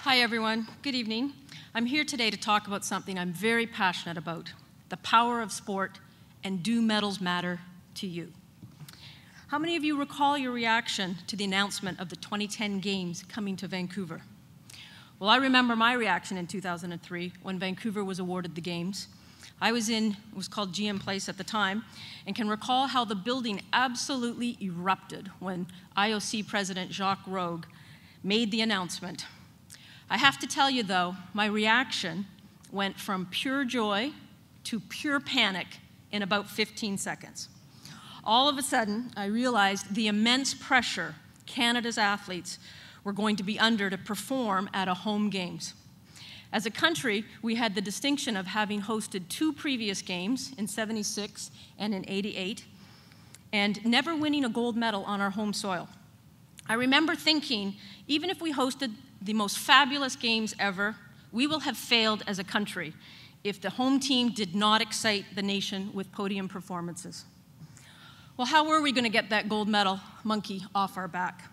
Hi, everyone. Good evening. I'm here today to talk about something I'm very passionate about, the power of sport, and do medals matter to you? How many of you recall your reaction to the announcement of the 2010 Games coming to Vancouver? Well, I remember my reaction in 2003 when Vancouver was awarded the Games. I was in, it was called GM Place at the time, and can recall how the building absolutely erupted when IOC President Jacques Rogue made the announcement. I have to tell you, though, my reaction went from pure joy to pure panic in about 15 seconds. All of a sudden, I realized the immense pressure Canada's athletes were going to be under to perform at a home Games. As a country, we had the distinction of having hosted 2 previous Games in '76 and in '88, and never winning a gold medal on our home soil. I remember thinking, even if we hosted the most fabulous Games ever, we will have failed as a country if the home team did not excite the nation with podium performances. Well, how were we going to get that gold medal monkey off our back?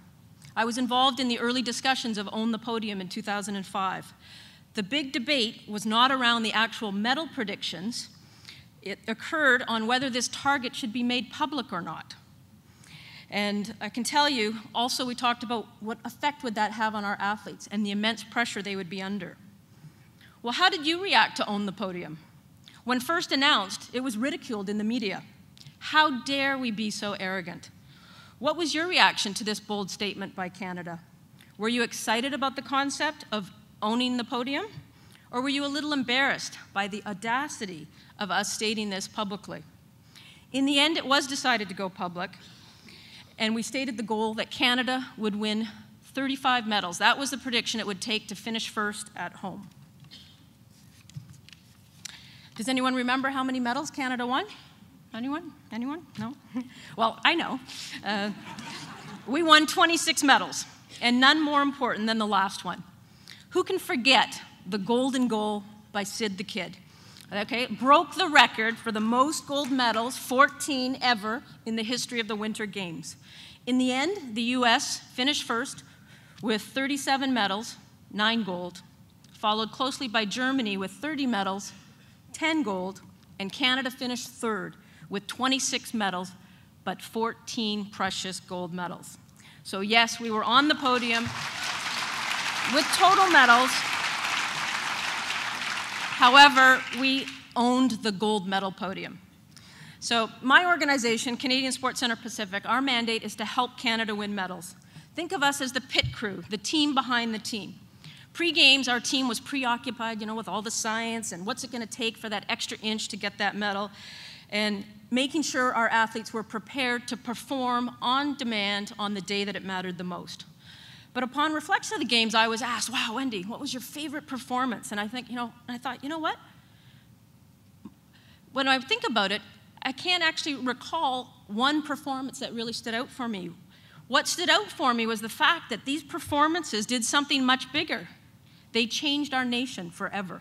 I was involved in the early discussions of Own the Podium in 2005. The big debate was not around the actual medal predictions. It occurred on whether this target should be made public or not. And I can tell you, also we talked about what effect would that have on our athletes and the immense pressure they would be under. Well, how did you react to Own the Podium? When first announced, it was ridiculed in the media. How dare we be so arrogant? What was your reaction to this bold statement by Canada? Were you excited about the concept of owning the podium? Or were you a little embarrassed by the audacity of us stating this publicly? In the end, it was decided to go public, and we stated the goal that Canada would win 35 medals. That was the prediction it would take to finish first at home. Does anyone remember how many medals Canada won? Anyone? Anyone? No? Well, I know. We won 26 medals, and none more important than the last one. Who can forget the golden goal by Sid the Kid? Okay, it broke the record for the most gold medals, 14 ever, in the history of the Winter Games. In the end, the US finished first with 37 medals, 9 gold, followed closely by Germany with 30 medals, 10 gold, and Canada finished third with 26 medals, but 14 precious gold medals. So yes, we were on the podium with total medals. However, we owned the gold medal podium. So my organization, Canadian Sports Centre Pacific, our mandate is to help Canada win medals. Think of us as the pit crew, the team behind the team. Pre-games, our team was preoccupied, with all the science and what's it going to take for that extra inch to get that medal, and making sure our athletes were prepared to perform on demand on the day that it mattered the most. But upon reflection of the Games, I was asked, wow, Wendy, what was your favorite performance? And I thought, you know what? When I think about it, I can't actually recall one performance that really stood out for me. What stood out for me was the fact that these performances did something much bigger. They changed our nation forever.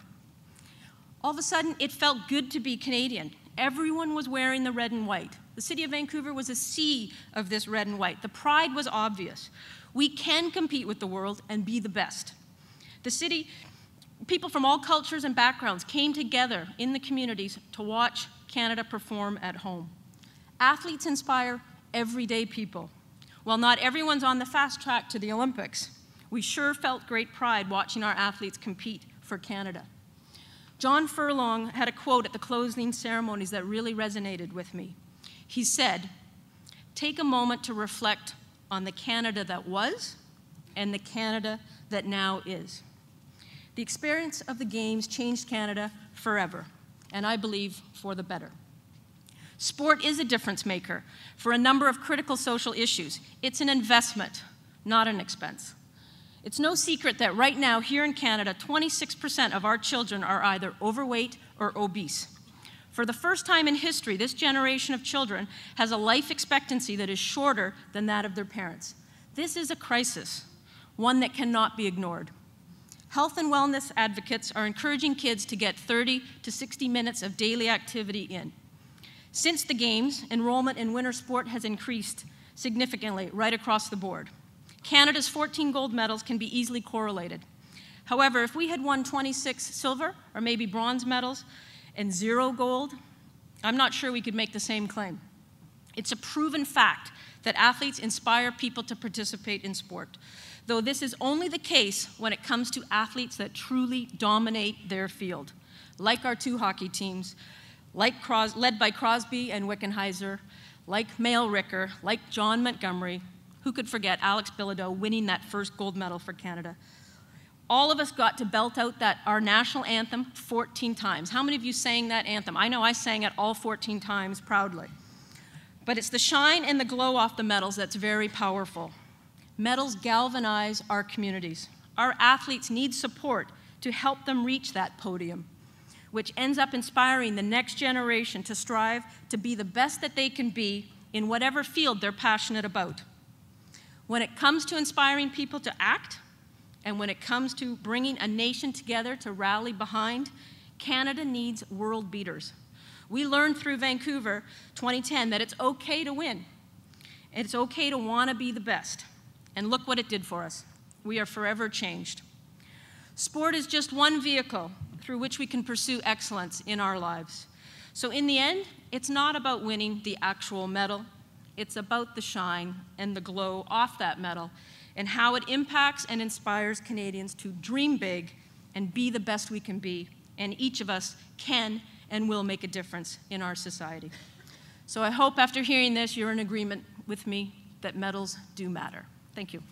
All of a sudden, it felt good to be Canadian. Everyone was wearing the red and white. The city of Vancouver was a sea of this red and white. The pride was obvious. We can compete with the world and be the best. The city, people from all cultures and backgrounds came together in the communities to watch Canada perform at home. Athletes inspire everyday people. While not everyone's on the fast track to the Olympics, we sure felt great pride watching our athletes compete for Canada. John Furlong had a quote at the closing ceremonies that really resonated with me. He said, "Take a moment to reflect on the Canada that was and the Canada that now is." The experience of the Games changed Canada forever, and I believe for the better. Sport is a difference maker for a number of critical social issues. It's an investment, not an expense. It's no secret that right now here in Canada, 26% of our children are either overweight or obese. For the first time in history, this generation of children has a life expectancy that is shorter than that of their parents. This is a crisis, one that cannot be ignored. Health and wellness advocates are encouraging kids to get 30 to 60 minutes of daily activity in. Since the Games, enrollment in winter sport has increased significantly right across the board. Canada's 14 gold medals can be easily correlated. However, if we had won 26 silver or maybe bronze medals and 0 gold, I'm not sure we could make the same claim. It's a proven fact that athletes inspire people to participate in sport, though this is only the case when it comes to athletes that truly dominate their field, like our 2 hockey teams, led by Crosby and Wickenheiser, like Mail Ricker, like John Montgomery. Who could forget Alex Bilodeau winning that first gold medal for Canada? All of us got to belt out our national anthem 14 times. How many of you sang that anthem? I know I sang it all 14 times proudly. But it's the shine and the glow off the medals that's very powerful. Medals galvanize our communities. Our athletes need support to help them reach that podium, which ends up inspiring the next generation to strive to be the best that they can be in whatever field they're passionate about. When it comes to inspiring people to act, and when it comes to bringing a nation together to rally behind, Canada needs world beaters. We learned through Vancouver 2010 that it's okay to win. It's okay to want to be the best. And look what it did for us. We are forever changed. Sport is just one vehicle through which we can pursue excellence in our lives. So in the end, it's not about winning the actual medal. It's about the shine and the glow off that medal and how it impacts and inspires Canadians to dream big and be the best we can be. And each of us can and will make a difference in our society. So I hope after hearing this, you're in agreement with me that medals do matter. Thank you.